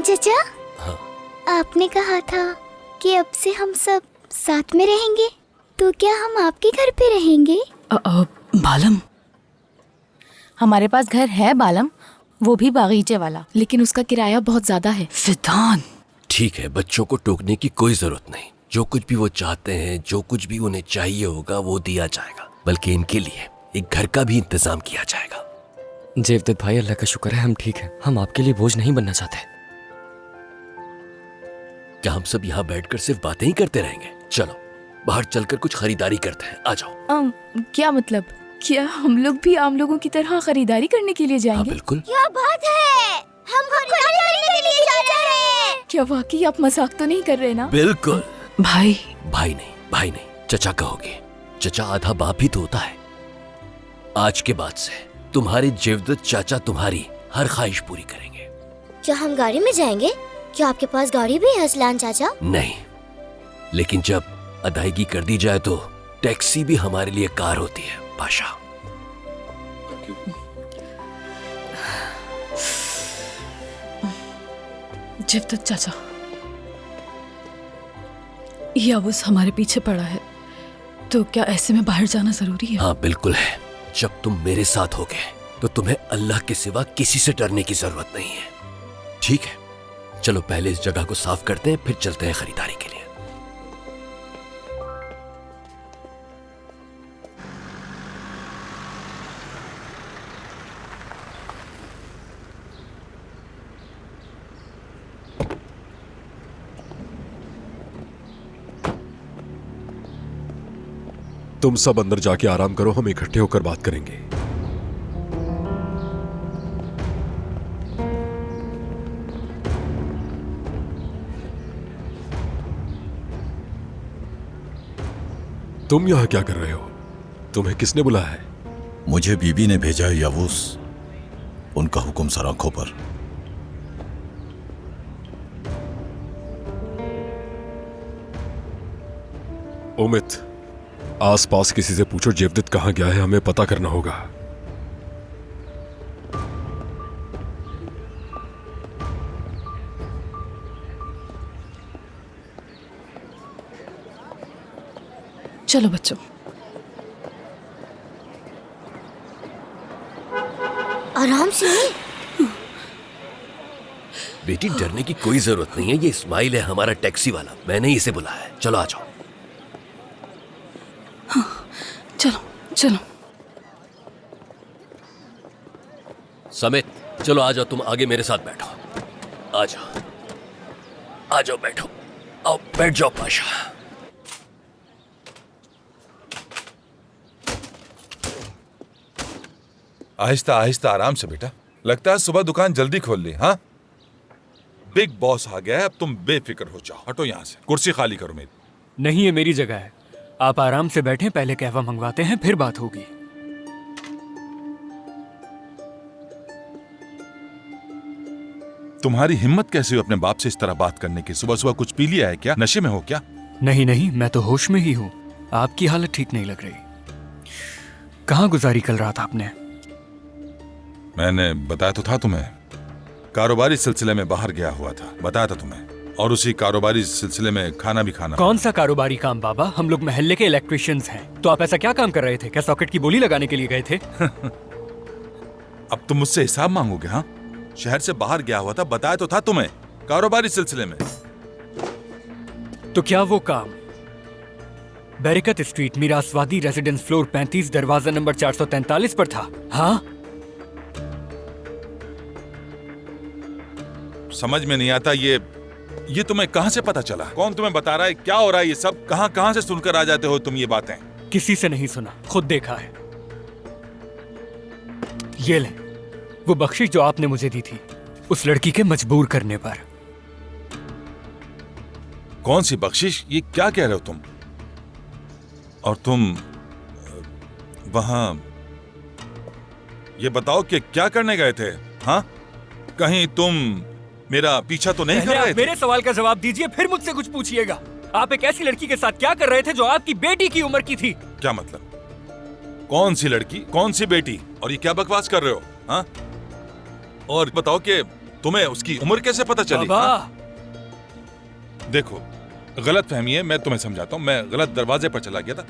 चाचा, हाँ। आपने कहा था कि अब से हम सब साथ में रहेंगे, तो क्या हम आपके घर पे रहेंगे? बालम, हमारे पास घर है बालम, वो भी बागीचे वाला, लेकिन उसका किराया बहुत ज्यादा है। फिदान, ठीक है, बच्चों को टोकने की कोई जरूरत नहीं। जो कुछ भी वो चाहते हैं, जो कुछ भी उन्हें चाहिए होगा वो दिया जाएगा, बल्कि इनके लिए एक घर का भी इंतजाम किया जाएगा। जेवदत्त भाई, अल्लाह का शुक्र है हम ठीक हैं। हम आपके लिए बोझ नहीं बनना चाहते। क्या हम सब यहाँ बैठकर सिर्फ बातें ही करते रहेंगे? चलो बाहर चलकर कुछ खरीदारी करते हैं, आ जाओ। क्या मतलब? क्या हम लोग भी आम लोगों की तरह खरीदारी करने के लिए हाँ जाएंगे? बिल्कुल। क्या बात है, हम खरीदारी करने के लिए जा रहे हैं। क्या वाकई आप मजाक तो नहीं कर रहे ना? बिल्कुल। भाई भाई नहीं, चचा कहोगे। चचा आधा बाप ही तो होता है। आज के बाद से तुम्हारे जेवदत्त चाचा तुम्हारी हर ख्वाहिश पूरी करेंगे। क्या हम गाड़ी में जाएंगे? क्या आपके पास गाड़ी भी है असलान चाचा? नहीं, लेकिन जब अदायगी कर दी जाए तो टैक्सी भी हमारे लिए कार होती है पाशा। जेवदत्त चाचा, याबूस हमारे पीछे पड़ा है, तो क्या ऐसे में बाहर जाना जरूरी है? हाँ बिल्कुल है। जब तुम मेरे साथ होगे तो तुम्हें अल्लाह के सिवा किसी से डरने की जरूरत नहीं है। ठीक है, चलो पहले इस जगह को साफ करते हैं, फिर चलते हैं खरीदारी के लिए। तुम सब अंदर जाके आराम करो, हम इकट्ठे होकर बात करेंगे। तुम यहां क्या कर रहे हो? तुम्हें किसने बुलाया है? मुझे बीबी ने भेजा है यावूस, उनका हुक्म सर आंखों पर। उमित, आसपास किसी से पूछो जेवदत्त कहां गया है, हमें पता करना होगा। चलो बच्चों। आराम से। बेटी डरने की कोई जरूरत नहीं है, ये इस्माइल है हमारा टैक्सी वाला, मैंने ही इसे बुलाया है। चलो आ जाओ। चलो चलो। समित, चलो आ जाओ, तुम आगे मेरे साथ बैठो। आ जाओ आ जाओ, बैठो। आओ बैठ जाओ पाशा। आहिस्ता आहिस्ता, आराम से बेटा। लगता है सुबह दुकान जल्दी खोल ली। हाँ, बिग बॉस आ गया है, अब तुम बेफिक्र हो जाओ। हटो यहाँ से, कुर्सी खाली करो मेरी। नहीं, ये मेरी जगह है, आप आराम से बैठें, पहले कहवा मंगवाते हैं फिर बात होगी। तुम्हारी हिम्मत कैसे हुई अपने बाप से इस तरह बात करने की? सुबह सुबह कुछ पी लिया है क्या? नशे में हो क्या? नहीं नहीं, मैं तो होश में ही हूँ। आपकी हालत ठीक नहीं लग रही। कहाँ गुजारी कल रात आपने? मैंने बताया तो था तुम्हें, कारोबारी सिलसिले में बाहर गया हुआ था, बताया था तुम्हें। और उसी कारोबारी सिलसिले में खाना भी खाना। कौन सा कारोबारी काम बाबा? हम लोग मोहल्ले के इलेक्ट्रिशियंस हैं। तो आप ऐसा क्या काम कर रहे थे? क्या सॉकेट की बोली लगाने के लिए गए थे? अब तुम मुझसे हिसाब मांगोगे? हाँ, शहर से बाहर गया हुआ था, बताया तो था तुम्हें, कारोबारी सिलसिले में। तो क्या वो काम बैरिकत स्ट्रीट, मीरासवादी रेजिडेंस, फ्लोर 35, दरवाजा नंबर 443 पर था? हाँ? समझ में नहीं आता, ये तुम्हें कहां से पता चला? कौन तुम्हें बता रहा है? क्या हो रहा है ये सब? कहां से सुनकर आ जाते हो तुम ये बातें? किसी से नहीं सुना, खुद देखा है। ये ले, वो बख्शिश जो आपने मुझे दी थी उस लड़की के मजबूर करने पर। कौन सी बख्शिश? ये क्या कह रहे हो तुम? और तुम वहां ये बताओ कि क्या करने गए थे? हाँ, कहीं तुम मेरा पीछा तो नहीं कर रहे थे? मेरे सवाल का जवाब दीजिए, फिर मुझसे कुछ पूछिएगा। आप एक ऐसी लड़की के साथ क्या कर रहे थे जो आपकी बेटी की उम्र की थी? क्या मतलब? कौन सी लड़की, कौन सी बेटी, और ये क्या बकवास कर रहे हो? हाँ, और बताओ कि तुम्हें उसकी उम्र कैसे पता चली? बाबा देखो, गलत फहमी है, मैं तुम्हें समझाता हूँ। मैं गलत दरवाजे पर चला गया था।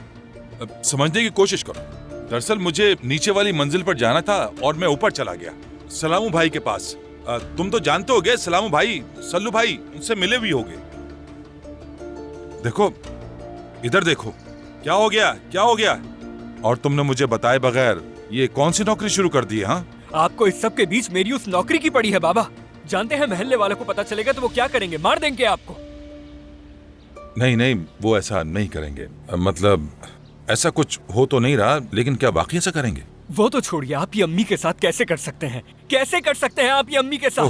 अब समझने की कोशिश करो। दरअसल मुझे नीचे वाली मंजिल पर जाना था और मैं ऊपर चला गया, सलामू भाई के पास। तुम तो जानते होगे सलामू भाई, सल्लू भाई, उनसे मिले भी होगे। देखो, इधर देखो, क्या हो गया, क्या हो गया? और तुमने मुझे बताए बगैर ये कौन सी नौकरी शुरू कर दी है? हाँ, आपको इस सब के बीच मेरी उस नौकरी की पड़ी है बाबा। जानते हैं महल्ले वालों को पता चलेगा तो वो क्या करेंगे, मार देंगे आपको। नहीं नहीं, वो ऐसा नहीं करेंगे। मतलब ऐसा कुछ हो तो नहीं रहा, लेकिन क्या वाकई ऐसा करेंगे? वो तो छोड़िए, आप ये अम्मी के साथ कैसे कर सकते हैं? कैसे कर सकते हैं आप ये अम्मी के साथ?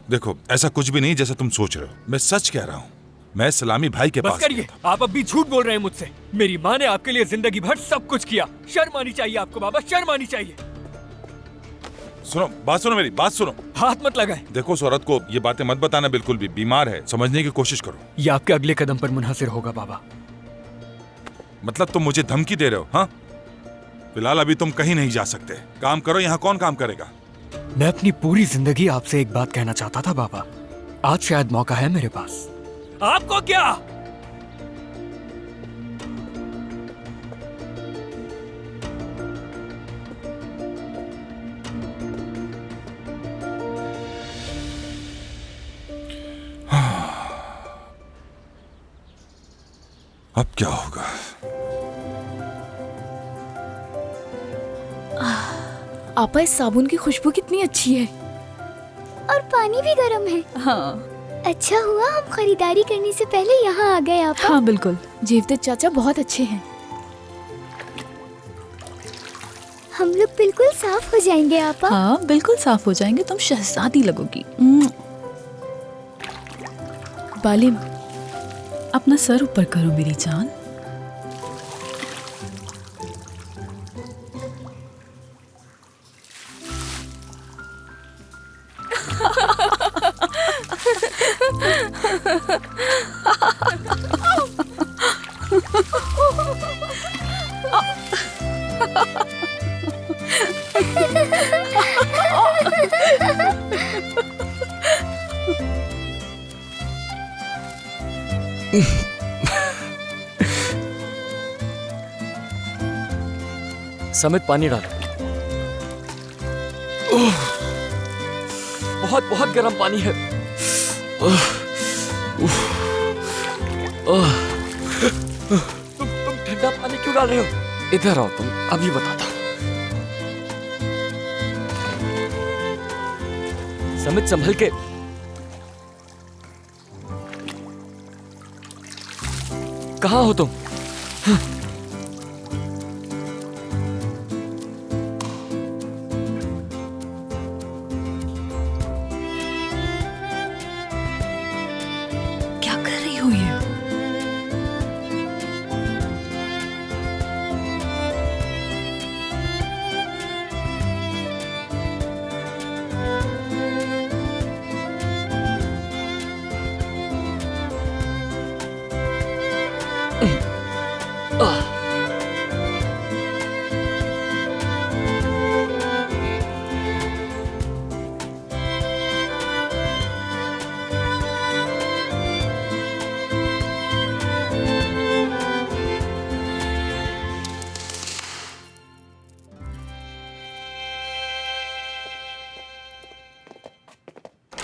देखो, ऐसा कुछ भी नहीं जैसा तुम सोच रहे हो। मैं सच कह रहा हूँ। मैं सलामी भाई के बस पास करिए, आप अब भी झूठ बोल रहे हैं मुझसे। मेरी माँ ने आपके लिए जिंदगी भर सब कुछ किया। शर्म आनी चाहिए आपको बाबा, शर्म आनी चाहिए। सुनो, बात सुनो, मेरी बात सुनो। हाथ मत लगाएं। देखो, उस औरत को ये बातें मत बताना, बिल्कुल भी बीमार है। समझने की कोशिश करो। ये आपके अगले कदम पर मुनहसिर होगा बाबा। मतलब तुम मुझे धमकी दे रहे हो? हाँ, फिलहाल अभी तुम कहीं नहीं जा सकते। काम करो, यहाँ कौन काम करेगा? मैं अपनी पूरी जिंदगी आपसे एक बात कहना चाहता था बाबा। आज शायद मौका है मेरे पास। आपको क्या? अब क्या होगा? आपा, इस साबुन की खुशबू कितनी अच्छी है। और पानी भी गर्म है। हाँ अच्छा हुआ हम खरीदारी करने से पहले यहाँ आ गए आपा। हाँ बिल्कुल, जेवदत चाचा बहुत अच्छे हैं। हम लोग बिल्कुल साफ हो जाएंगे आपा। हाँ बिल्कुल साफ हो जाएंगे, तुम शहजादी लगोगी। बालिम, अपना सर ऊपर करो मेरी जान। समित पानी डालो। बहुत बहुत गर्म पानी है। तुम ठंडा पानी क्यों डाल रहे हो? इधर आओ, तुम अभी बताता हूं। समित संभल के। कहाँ हो तुम? क्या कर रही हो ये?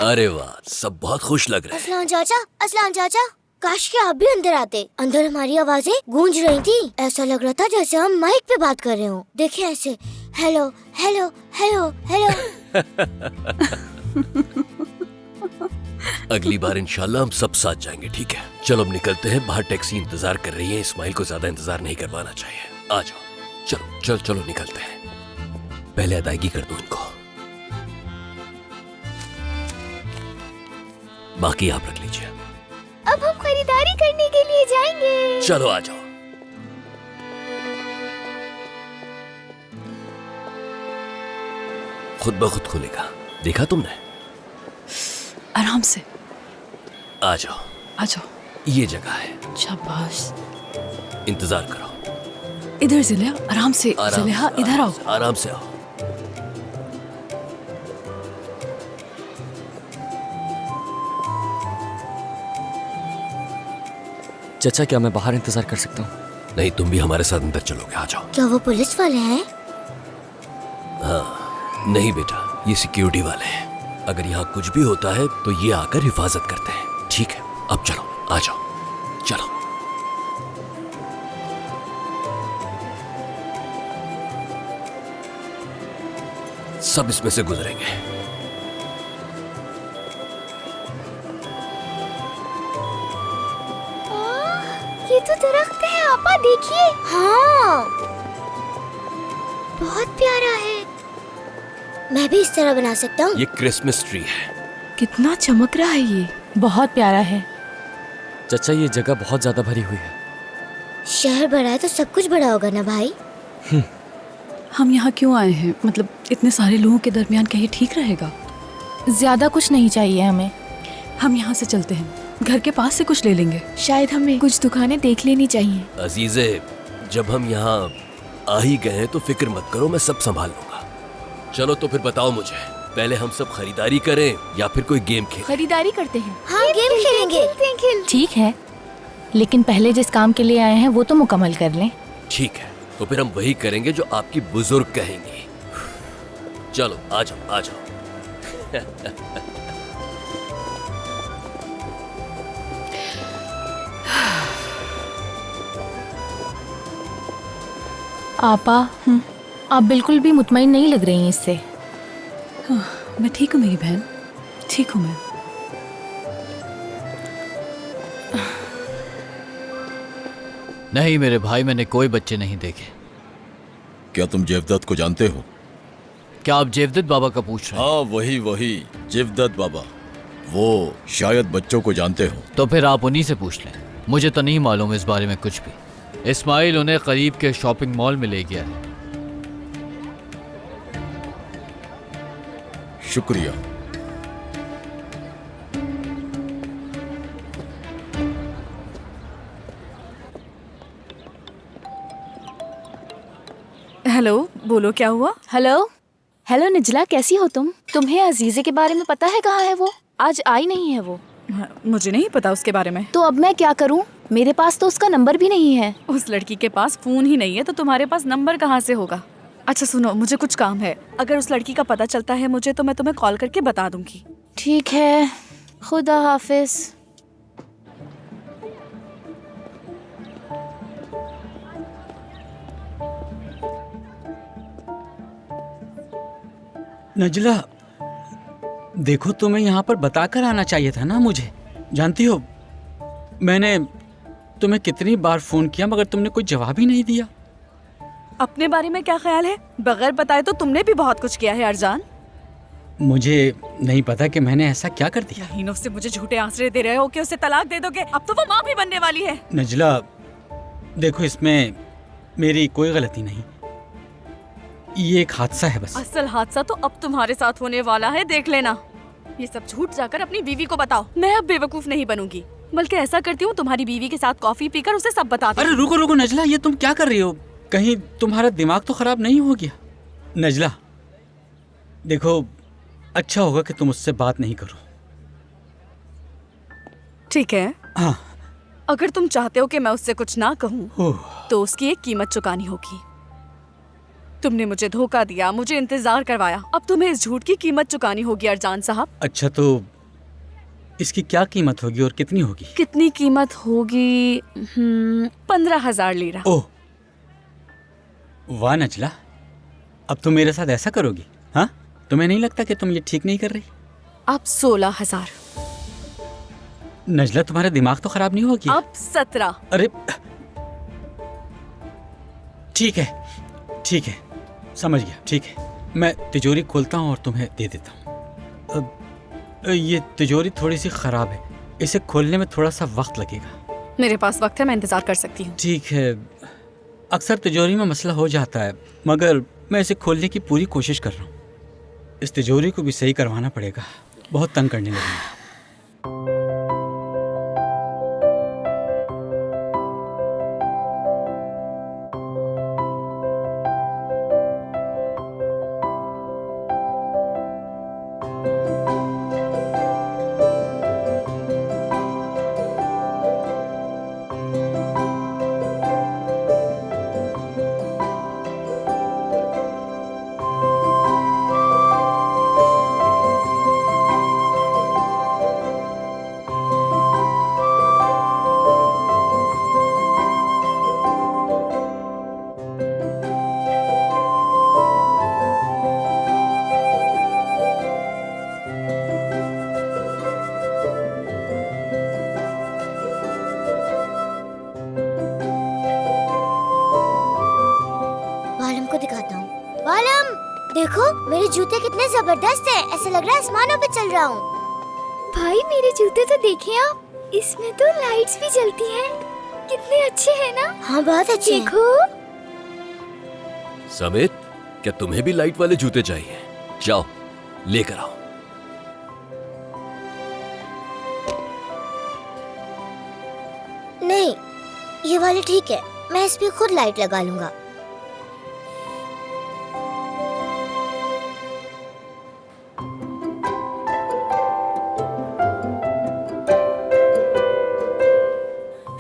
अरे वाह, सब बहुत खुश लग रहे हैं। असलान चाचा, असलान चाचा, काश कि आप भी अंदर आते। अंदर हमारी आवाजें गूंज रही थी। ऐसा लग रहा था जैसे हम माइक पे बात कर रहे हो। देखिए ऐसे, हेलो हेलो हेलो हेलो। अगली बार इंशाल्लाह हम सब साथ जाएंगे, ठीक है? चलो अब निकलते हैं, बाहर टैक्सी इंतजार कर रही है। इस्माइल को ज्यादा इंतजार नहीं करवाना चाहिए। आ जाओ, चलो चलो चलो निकलते हैं। पहले अदायगी कर दो इनको, बाकी आप रख लीजिए। अब हम खरीदारी करने के लिए जाएंगे। चलो आ जाओ। खुद ब खुद खुलेगा, देखा तुमने? आराम से आ जाओ, आ जाओ। ये जगह है। शाबाश, इंतजार करो। इधर जिलिया, आराम से। जिलिया इधर आओ। आराम से आओ। चाचा क्या मैं बाहर इंतजार कर सकता हूँ? नहीं, तुम भी हमारे साथ अंदर चलोगे, आ जाओ। क्या वो पुलिस वाले हैं? नहीं बेटा, ये सिक्योरिटी वाले हैं। अगर यहाँ कुछ भी होता है तो ये आकर हिफाजत करते हैं। ठीक है, अब चलो, आ जाओ, चलो। सब इसमें से गुजरेंगे। ये तो दरख्त है आपा, देखिए। हाँ, बहुत प्यारा है। मैं भी इस तरह बना सकता हूँ। ये क्रिसमस ट्री है। कितना चमक रहा है ये। बहुत प्यारा है। चाचा ये जगह बहुत ज्यादा भरी हुई है। शहर बड़ा है तो सब कुछ बड़ा होगा ना भाई। हम यहाँ क्यों आए हैं? मतलब इतने सारे लोगों के दरमियान क्या ये ठीक रहेगा? ज्यादा कुछ नहीं चाहिए हमें। हम यहाँ से चलते हैं, घर के पास से कुछ ले लेंगे। शायद हमें कुछ दुकानें देख लेनी चाहिए। अजीजे, जब हम यहाँ आ ही गए हैं तो फिक्र मत करो, मैं सब संभाल लूंगा। चलो तो फिर बताओ मुझे, पहले हम सब खरीदारी करें या फिर कोई गेम खेलें? खरीदारी करते हैं। हाँ, गेम खेलेंगे। ठीक है, लेकिन पहले जिस काम के लिए आए हैं वो तो मुकम्मल कर लें। ठीक है, तो फिर हम वही करेंगे जो आपकी बुजुर्ग कहेंगी। चलो आ जाओ, आ जाओ। आपा, आप बिल्कुल भी मुतमईन नहीं लग रही हैं इससे। हाँ, मैं ठीक हूँ मेरी बहन, ठीक हूँ मैं। नहीं मेरे भाई, मैंने कोई बच्चे नहीं देखे। क्या तुम जेवदत को जानते हो? क्या आप जेवदत बाबा का पूछ रहे हैं? हाँ, वही जेवदत बाबा। वो शायद बच्चों को जानते हो। तो फिर आप उन्हीं से पूछ लें, मुझे तो नहीं मालूम इस बारे में कुछ भी। इस्माइल उन्हें करीब के शॉपिंग मॉल में ले गया है। शुक्रिया। हेलो, बोलो क्या हुआ? हेलो हेलो निजला, कैसी हो तुम? तुम्हें अजीजे के बारे में पता है? कहाँ है वो? आज आई नहीं है वो। मुझे नहीं पता उसके बारे में। तो अब मैं क्या करूं? मेरे पास तो उसका नंबर भी नहीं है। उस लड़की के पास फोन ही नहीं है तो तुम्हारे पास नंबर कहाँ से होगा? अच्छा सुनो, मुझे कुछ काम है। अगर उस लड़की का पता चलता है मुझे तो मैं तुम्हें कॉल करके बता दूंगी। ठीक है, खुदा हाफिज। नजला, देखो तुम्हें यहाँ पर बताकर आना चाहिए था ना मुझे। जानती हो, मैंने तुम्हें कितनी बार फोन किया मगर तुमने कोई जवाब ही नहीं दिया। अपने बारे में क्या ख्याल है? बगैर बताए तो तुमने भी बहुत कुछ किया है अरजान। मुझे नहीं पता कि मैंने ऐसा क्या कर दिया। महीनों से मुझे झूठे आंसरे दे रहे हो कि उसे तलाक दे दोगे। अब तो वो माँ भी बनने वाली है। नजला, देखो इसमें मेरी कोई गलती नहीं, ये एक हादसा है बस। असल हादसा तो अब तुम्हारे साथ होने वाला है, देख लेना। ये सब झूठ जाकर अपनी बीवी को बताओ। मैं अब बेवकूफ नहीं बनूंगी, बल्कि ऐसा करती हूँ, तुम्हारी बीवी के साथ कॉफी पीकर उसे सब बता दूं। अरे रुको रुको नजला, ये तुम क्या कर रही हो? कहीं तुम्हारा दिमाग तो खराब नहीं हो गया? नजला देखो, अच्छा होगा कि तुम उससे बात नहीं करो। ठीक है, हाँ। अगर तुम चाहते हो कि मैं उससे कुछ ना कहूँ तो उसकी एक कीमत चुकानी होगी। तुमने मुझे धोखा दिया, मुझे इंतजार करवाया, अब तुम्हें इस झूठ की कीमत चुकानी होगी अरजान साहब। अच्छा, तो इसकी क्या कीमत होगी और कितनी होगी? कितनी कीमत होगी? 15,000 लीरा। ओह वाह नजला, अब तुम मेरे साथ ऐसा करोगी? हाँ, तुम्हें नहीं लगता कि तुम ये ठीक नहीं कर रही? अब 16,000। नजला, तुम्हारा दिमाग तो खराब नहीं हो गया? अब 17। अरे ठीक है ठीक है, समझ गया। ठीक है, मैं तिजोरी खोलता हूँ और तुम्हें दे देता हूँ। ये तिजोरी थोड़ी सी खराब है, इसे खोलने में थोड़ा सा वक्त लगेगा। मेरे पास वक्त है, मैं इंतजार कर सकती हूँ। ठीक है, अक्सर तिजोरी में मसला हो जाता है, मगर मैं इसे खोलने की पूरी कोशिश कर रहा हूँ। इस तिजोरी को भी सही करवाना पड़ेगा, बहुत तंग करने लगी। देखो मेरे जूते कितने जबरदस्त हैं, ऐसा लग रहा है आसमानों पे चल रहा हूँ। भाई मेरे जूते तो देखें आप, इसमें तो लाइट्स भी जलती हैं। कितने अच्छे हैं ना? हाँ बहुत अच्छे। देखो। समित, क्या तुम्हें भी लाइट वाले जूते चाहिए? जाओ लेकर आओ। नहीं, ये वाले ठीक है, मैं इस पे खुद लाइट लगा लूंगा।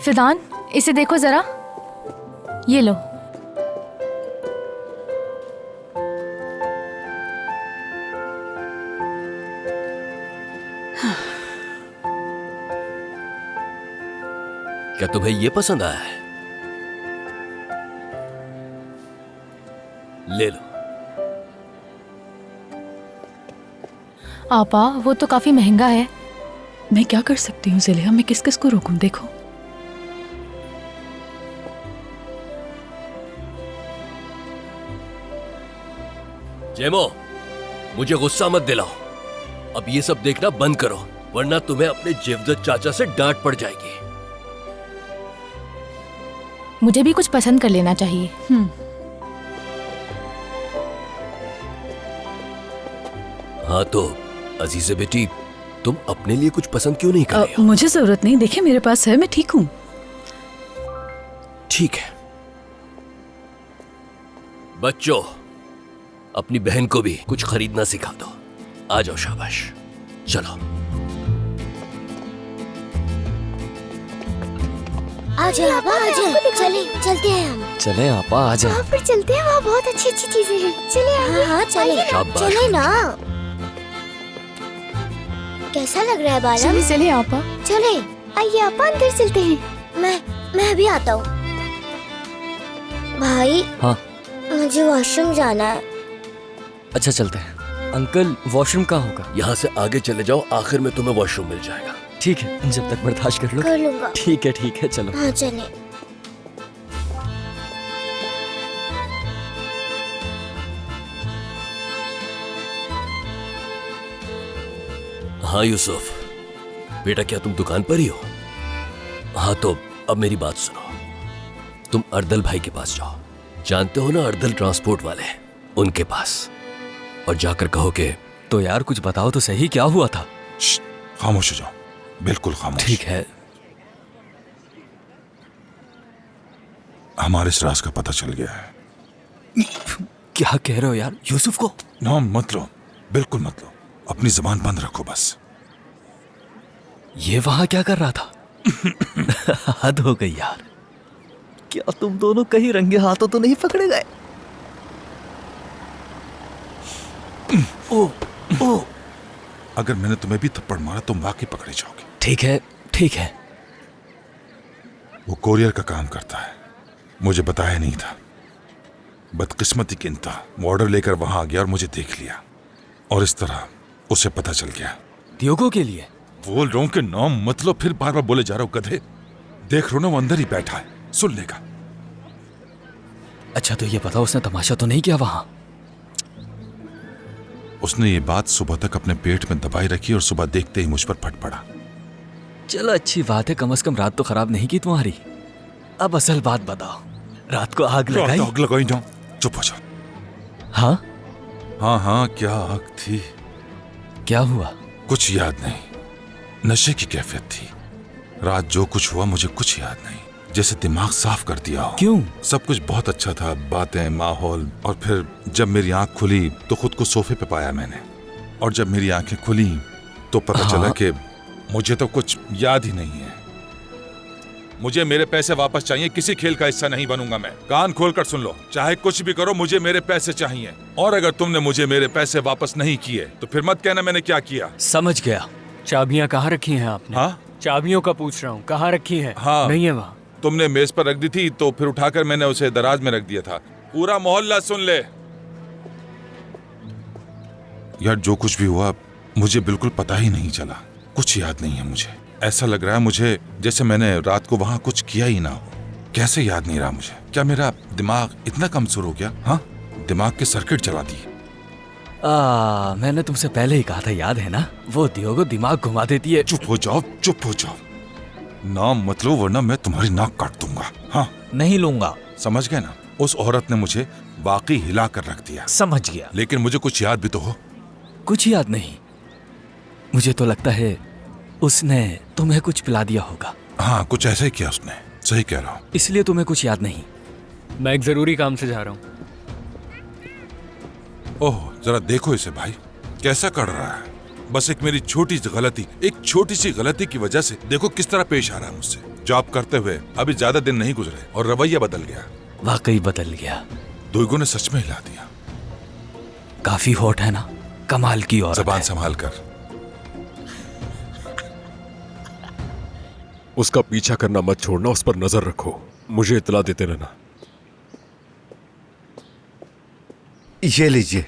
फिदान, इसे देखो जरा। ये लो। क्या तुम्हें ये पसंद आया है? ले लो। आपा, वो तो काफी महंगा है। मैं क्या कर सकती हूँ ज़ुलेहा, मैं किस किस को रोकूं? देखो जेमो, मुझे गुस्सा मत दिलाओ। अब ये सब देखना बंद करो, वरना तुम्हें अपने जेवदत चाचा से डांट पड़ जाएगी। मुझे भी कुछ पसंद कर लेना चाहिए। हाँ तो अजीज़े बेटी, तुम अपने लिए कुछ पसंद क्यों नहीं कर रही हो? मुझे जरूरत नहीं, देखिए मेरे पास है, मैं ठीक हूँ। ठीक है। बच्चों, अपनी बहन को भी कुछ खरीदना सिखा दो। आ जाओ, शाबाश। चलो आ जाओ आपा, आ जाओ। चले, चलते हैं हम। चले आपा, आ जाए। वहाँ पर चलते हैं, वहाँ बहुत अच्छी अच्छी चीजें हैं। चले हाँ हाँ चले, शाबाश। चले ना। कैसा लग रहा है बालम? चलिए चलिए आपा। चले। आइए आपा, अंदर चलते हैं। मैं अभी आता हूँ। भाई, हाँ मुझे वॉशरूम जाना है। अच्छा चलते हैं। अंकल, वॉशरूम कहाँ होगा? यहाँ से आगे चले जाओ, आखिर में तुम्हें वॉशरूम मिल जाएगा। ठीक है, जब तक बर्दाश्त कर लो। कर लूंगा। ठीक है चलो। हाँ चले। हाँ यूसुफ बेटा, क्या तुम दुकान पर ही हो? हाँ तो अब मेरी बात सुनो, तुम अर्दल भाई के पास जाओ। जानते हो ना, अर्दल ट्रांसपोर्ट वाले, उनके पास। और जाकर कहो कि तो यार कुछ बताओ तो सही, क्या हुआ था? खामोश हो जाओ, बिल्कुल खामोश। ठीक है। हमारे इस राज का पता चल गया है। क्या कह रहे हो यार? यूसुफ को? नाम मत लो, बिल्कुल मत लो। अपनी जबान बंद रखो बस। ये वहां क्या कर रहा था? हद हो गई यार। क्या तुम दोनों कहीं रंगे हाथों तो नहीं पकड़े गए? ओ, अगर मैंने तुम्हें भी थप्पड़ मारा तुम वाकई पकड़े जाओगे। ठीक है। वो कोरियर का काम करता है, मुझे बताया नहीं था। बदकिस्मती की इंतहा, वो ऑर्डर लेकर वहां आ गया और मुझे देख लिया, और इस तरह उसे पता चल गया। दियोगो के लिए? बोल रहा हूं कि नाम मत लो, फिर बार बार बोले जा रहा हूं गधे। देख रहा हूं ना, वो अंदर ही बैठा है, सुन लेगा। अच्छा तो ये बताओ, उसने तमाशा तो नहीं किया वहां? उसने ये बात सुबह तक अपने पेट में दबाई रखी और सुबह देखते ही मुझ पर फट पड़ा। चलो अच्छी बात है, कम से कम रात तो खराब नहीं की तुम्हारी। अब असल बात बताओ, रात को आग लगाई? आग लगाई जाओ, चुप हो जाओ। हाँ, क्या आग थी। क्या हुआ? कुछ याद नहीं, नशे की कैफियत थी। रात जो कुछ हुआ मुझे कुछ याद नहीं, जैसे दिमाग साफ कर दिया हो। क्यों? सब कुछ बहुत अच्छा था, बातें, माहौल, और फिर जब मेरी आंख खुली तो खुद को सोफे पे पाया मैंने। और जब मेरी आंखें खुली तो पता चला कि मुझे तो कुछ याद ही नहीं है। मुझे मेरे पैसे वापस चाहिए, किसी खेल का हिस्सा नहीं बनूंगा मैं। कान खोलकर सुन लो, चाहे कुछ भी करो, मुझे मेरे पैसे चाहिए। और अगर तुमने मुझे मेरे पैसे वापस नहीं किए तो फिर मत कहना मैंने क्या किया। समझ गया। चाबियां कहाँ रखी हैं आपने? हाँ, चाबियों का पूछ रहा हूँ, कहाँ रखी है? हाँ, नहीं है वहाँ। तुमने मेज पर रख दी थी तो फिर उठाकर मैंने उसे दराज में रख दिया था। पूरा मोहल्ला सुन ले। यार जो कुछ भी हुआ मुझे बिल्कुल पता ही नहीं चला, कुछ याद नहीं है मुझे। ऐसा लग रहा है मुझे जैसे मैंने रात को वहां कुछ किया ही ना हो। कैसे याद नहीं रहा मुझे? क्या मेरा दिमाग इतना कमजोर हो गया? हाँ, दिमाग के सर्किट चला दिए। मैंने तुमसे पहले ही कहा था, याद है ना? वो दियो को दिमाग घुमा देती है। चुप हो जाओ, चुप हो जाओ। नाम मत लो वरना मैं तुम्हारी नाक काट दूंगा। हाँ नहीं लूंगा। समझ गए ना? उस औरत ने मुझे वाकई हिला कर रख दिया। समझ गया। लेकिन मुझे कुछ याद भी तो हो। कुछ याद नहीं। मुझे तो लगता है उसने तुम्हें कुछ पिला दिया होगा। हाँ कुछ ऐसा ही किया उसने। सही कह रहा हूँ। इसलिए तुम्हें कुछ याद नहीं। मैं एक जरूरी काम से जा रहा हूँ। ओह जरा देखो इसे भाई, कैसा कर रहा है। बस एक मेरी छोटी सी गलती, एक छोटी सी गलती की वजह से देखो किस तरह पेश आ रहा है मुझसे। जॉब करते हुए अभी ज्यादा दिन नहीं गुजरे और रवैया बदल गया। वाकई बदल गया। दुइगो ने सच में हिला दिया। काफी हॉट है ना? कमाल की औरत है। जबान संभाल कर। उसका पीछा करना मत छोड़ना, उस पर नजर रखो, मुझे इतला देते रहना। ये लीजिए।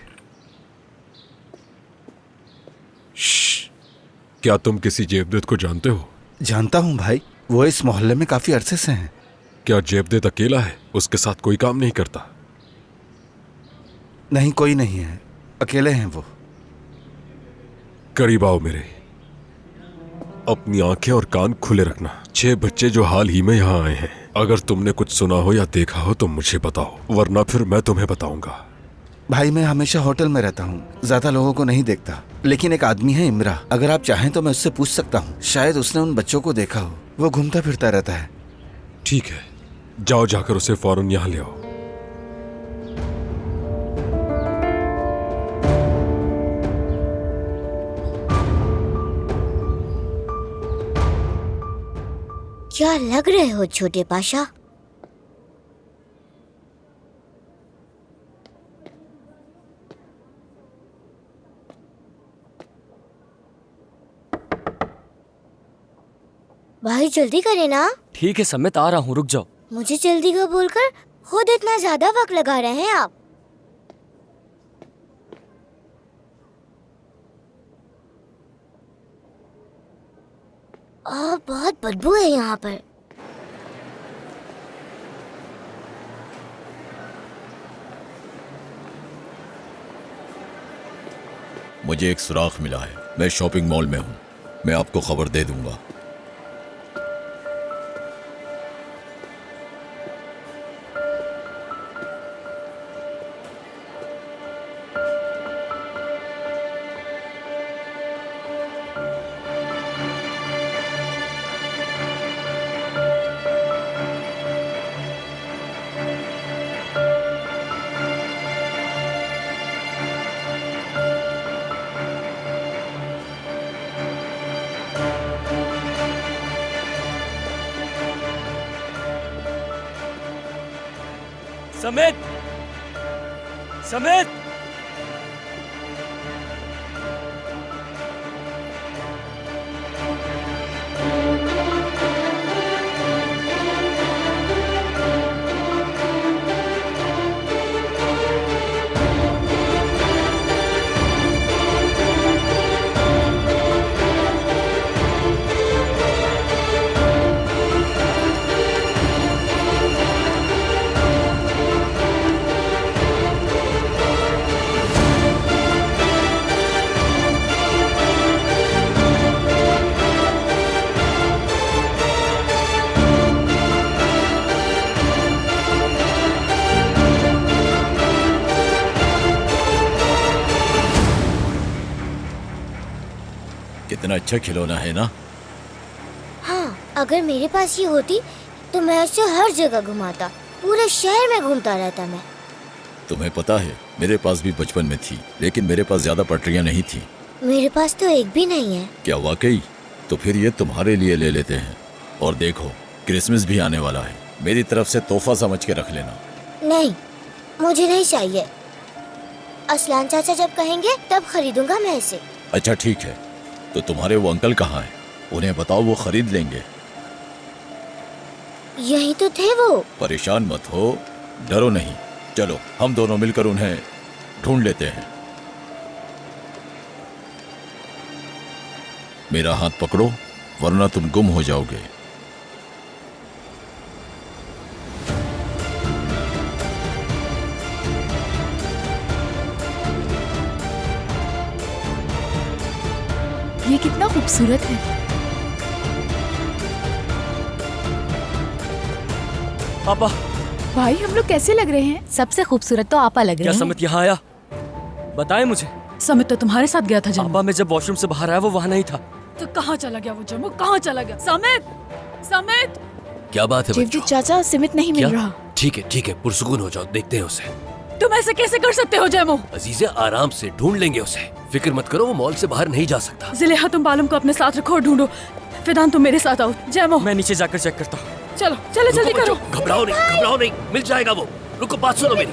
क्या तुम किसी जेवदेत को जानते हो? जानता हूँ भाई, वो इस मोहल्ले में काफी अरसे से हैं। क्या जेवदेत अकेला है? उसके साथ कोई काम नहीं करता? नहीं, कोई नहीं है, अकेले हैं वो। करीब आओ मेरे। अपनी आंखें और कान खुले रखना। 6 बच्चे जो हाल ही में यहाँ आए हैं, अगर तुमने कुछ सुना हो या देखा हो तो मुझे बताओ, वरना फिर मैं तुम्हें बताऊंगा। भाई मैं हमेशा होटल में रहता हूँ, ज्यादा लोगों को नहीं देखता, लेकिन एक आदमी है इमरा, अगर आप चाहें तो मैं उससे पूछ सकता हूँ। शायद उसने उन बच्चों को देखा हो, वो घूमता फिरता रहता है। ठीक है, जाओ जाकर उसे फौरन यहाँ ले आओ। क्या लग रहे हो छोटे पाशा? भाई जल्दी करें ना। ठीक है समित, आ रहा हूँ, रुक जाओ। मुझे जल्दी का बोलकर खुद इतना ज्यादा वक्त लगा रहे हैं आप। बहुत बदबू है यहाँ पर। मुझे एक सुराख मिला है। मैं शॉपिंग मॉल में हूँ, मैं आपको खबर दे दूंगा। समित, समित, कितना अच्छा खिलौना है ना? हाँ, अगर मेरे पास ये होती तो मैं उसे हर जगह घुमाता, पूरे शहर में घूमता रहता मैं। तुम्हें पता है मेरे पास भी बचपन में थी, लेकिन मेरे पास ज्यादा पटरियां नहीं थी। मेरे पास तो एक भी नहीं है। क्या वाकई? तो फिर ये तुम्हारे लिए ले लेते हैं। और देखो क्रिसमस भी आने वाला है, मेरी तरफ से तोहफा समझ के रख लेना। नहीं, मुझे नहीं चाहिए। असलान चाचा जब कहेंगे तब खरीदूंगा मैं इसे। अच्छा ठीक है, तो तुम्हारे वो अंकल कहाँ हैं? उन्हें बताओ, वो खरीद लेंगे। यही तो थे वो। परेशान मत हो, डरो नहीं। चलो हम दोनों मिलकर उन्हें ढूंढ लेते हैं। मेरा हाथ पकड़ो, वरना तुम गुम हो जाओगे। कितना खूबसूरत है। पापा भाई हम लोग कैसे लग रहे हैं? सबसे खूबसूरत तो आपा लग रहे क्या हैं। समित यहाँ आया? बताएं मुझे। समित तो तुम्हारे साथ गया था जम्मू। पापा मैं जब वॉशरूम से बाहर आया वो वहाँ नहीं था। तो कहाँ चला गया वो जम्मू? कहाँ चला गया? समित, समित। क्या बात है जीवजी बच्चों? चाचा सिमित नहीं मिल रहा। ठीक है पुरसुकून हो जाओ, देखते हैं उसे। तुम ऐसे कैसे कर सकते हो जैमो? अजीजे आराम से ढूंढ लेंगे उसे, फिक्र मत करो, वो मॉल से बाहर नहीं जा सकता। जिलेहा तुम बालम को अपने साथ रखो और ढूंढो। फिदान तुम मेरे साथ आओ। जैमो मैं नीचे जाकर चेक करता हूँ। चलो चलो जल्दी करो। घबराओ नहीं, मिल जाएगा वो। रुको, बात सुनो मेरी।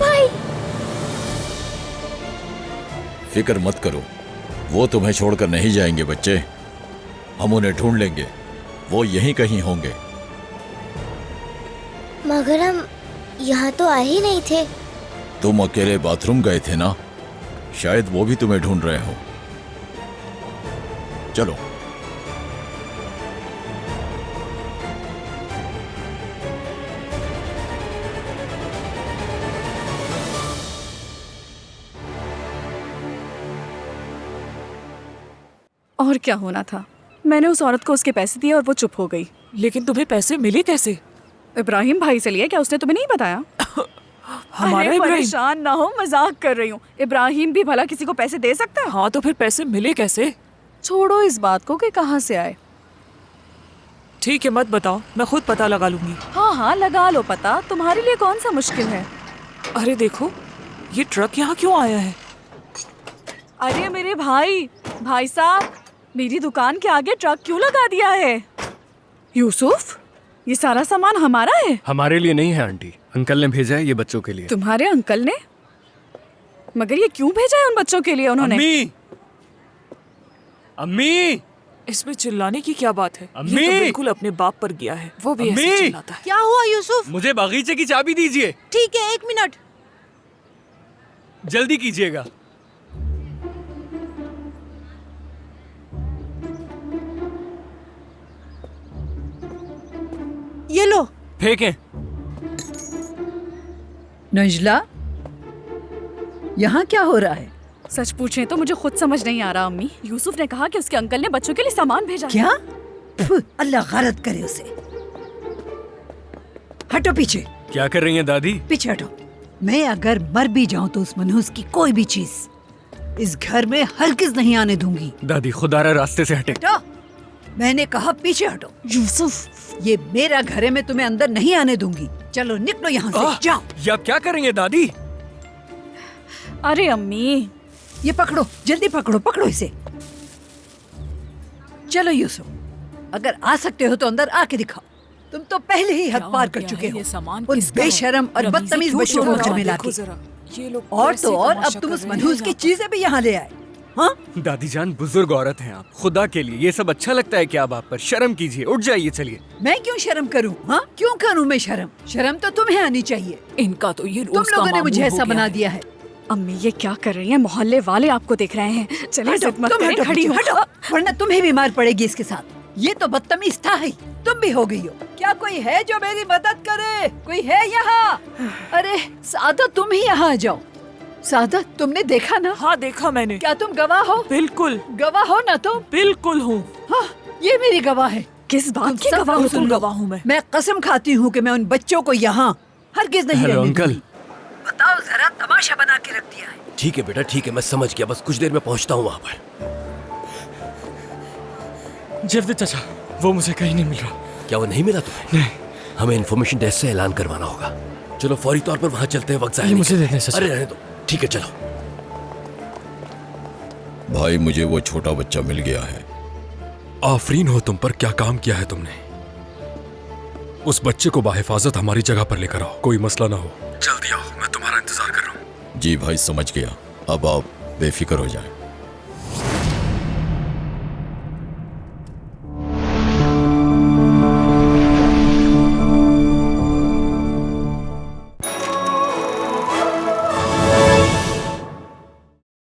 फिक्र मत करो, वो तुम्हें छोड़कर नहीं जाएंगे बच्चे। हम उन्हें ढूंढ लेंगे, वो यहीं कहीं होंगे। मगर हम यहाँ तो आए ही नहीं थे। तुम अकेले बाथरूम गए थे ना, शायद वो भी तुम्हें ढूंढ रहे हो। चलो। और क्या होना था, मैंने उस औरत को उसके पैसे दिए और वो चुप हो गई। लेकिन तुम्हें पैसे मिले कैसे? इब्राहिम भाई से लिए। क्या उसने तुम्हें नहीं बताया? हमारा अरे इब्राहिम? परेशान ना हो, मजाक कर रही हूँ। इब्राहिम भी भला किसी को पैसे दे सकता है? हाँ तो फिर पैसे मिले कैसे? छोड़ो इस बात को कि कहाँ से आए। ठीक है मत बताओ, मैं खुद पता लगा लूंगी। हाँ लगा लो पता, तुम्हारे लिए कौन सा मुश्किल है। अरे देखो ये ट्रक यहाँ क्यों आया है? अरे मेरे भाई साहब, मेरी दुकान के आगे ट्रक क्यों लगा दिया है? यूसुफ, ये सारा सामान हमारा है। हमारे लिए नहीं है आंटी, अंकल ने भेजा है ये बच्चों के लिए। तुम्हारे अंकल ने? मगर ये क्यों भेजा है उन बच्चों के लिए उन्होंने? अम्मी! इसमें चिल्लाने की क्या बात है? अम्मी! ये तो बिल्कुल अपने बाप पर गया है, वो भी ऐसे चिल्लाता है। क्या हुआ यूसुफ? मुझे बागीचे की चाबी दीजिए। ठीक है, 1 मिनट। जल्दी कीजिएगा। ये लो। फेंकें। नजला, यहाँ क्या हो रहा है? सच पूछें तो मुझे खुद समझ नहीं आ रहा अम्मी। यूसुफ ने कहा कि उसके अंकल ने बच्चों के लिए सामान भेजा। क्या? अल्लाह गलत करे उसे। हटो पीछे। क्या कर रही हैं दादी? पीछे हटो। मैं अगर मर भी जाऊं तो उस मनहूस की कोई भी चीज इस घर में हरगिज नहीं आने दूंगी। दादी खुदारा रास्ते से हटे। हटो, मैंने कहा पीछे हटो। यूसुफ, ये मेरा घर है, मैं तुम्हें अंदर नहीं आने दूंगी। चलो निकलो यहाँ से, जाओ। ये आप क्या करेंगे दादी? अरे अम्मी, ये पकड़ो, जल्दी पकड़ो, पकड़ो इसे। चलो यूसुफ, अगर आ सकते हो तो अंदर आके दिखाओ। तुम तो पहले ही हद पार कर चुके हो उन बेशरम और बदतमीज बच्चों को घर में लाके। और तो और अब तुम उस मनहूस की चीजें भी यहाँ ले आए। हाँ? दादी जान, बुजुर्ग औरत हैं आप, खुदा के लिए ये सब अच्छा लगता है क्या? आप पर शर्म कीजिए, उठ जाइए। चलिए। मैं क्यों शर्म करूँ? हाँ, क्यों करूँ मैं शर्म? शर्म तो तुम्हें आनी चाहिए। इनका तो ये तुम लोगों ने मुझे ऐसा बना दिया है। अम्मी ये क्या कर रही हैं? मोहल्ले वाले आपको देख रहे हैं। चलिए जिद मत करें, खड़ी हो। हटो, वरना तुम्हें भी मार पड़ेगी इसके साथ। ये तो बदतमीज था ही, तुम भी हो गई हो। क्या कोई है जो मेरी मदद करे? कोई है यहाँ? अरे सादत, तुम ही यहाँ आ जाओ। सादत, तुमने देखा ना? हाँ देखा मैंने। क्या तुम गवाह हो? बिल्कुल गवाह हो ना तुम? बिल्कुल हूँ। हाँ, ये मेरी गवाह है। किस बात की गवाह हो तुम? गवाह हूँ मैं कसम खाती हूँ कि मैं उन बच्चों को यहाँ हरगिज नहीं हेलो रहने अंकल। दूंगी। बताओ जरा, तमाशा बना के रख दिया है। ठीक है बेटा, ठीक है, मैं समझ गया। बस कुछ देर में पहुंचता हूँ वहाँ पर। जवदेद चाचा, वो मुझे कहीं नहीं मिल रहा। क्या वो नहीं मिला तुम्हें? नहीं। हमें इन्फॉर्मेशन डेस्क से ऐलान करवाना होगा। चलो फौरी तौर पर वहाँ चलते हैं, वक्त जाया मुझे नहीं देखने करते। से। अरे रहने दो। ठीक है चलो। भाई मुझे वो छोटा बच्चा मिल गया है। आफरीन हो तुम पर, क्या काम किया है तुमने। उस बच्चे को बाहिफाजत हमारी जगह पर लेकर आओ, कोई मसला ना हो। जल्दी आओ, मैं तुम्हारा इंतजार कर रहा हूँ। जी भाई समझ गया, अब आप बेफिक्र हो जाएं।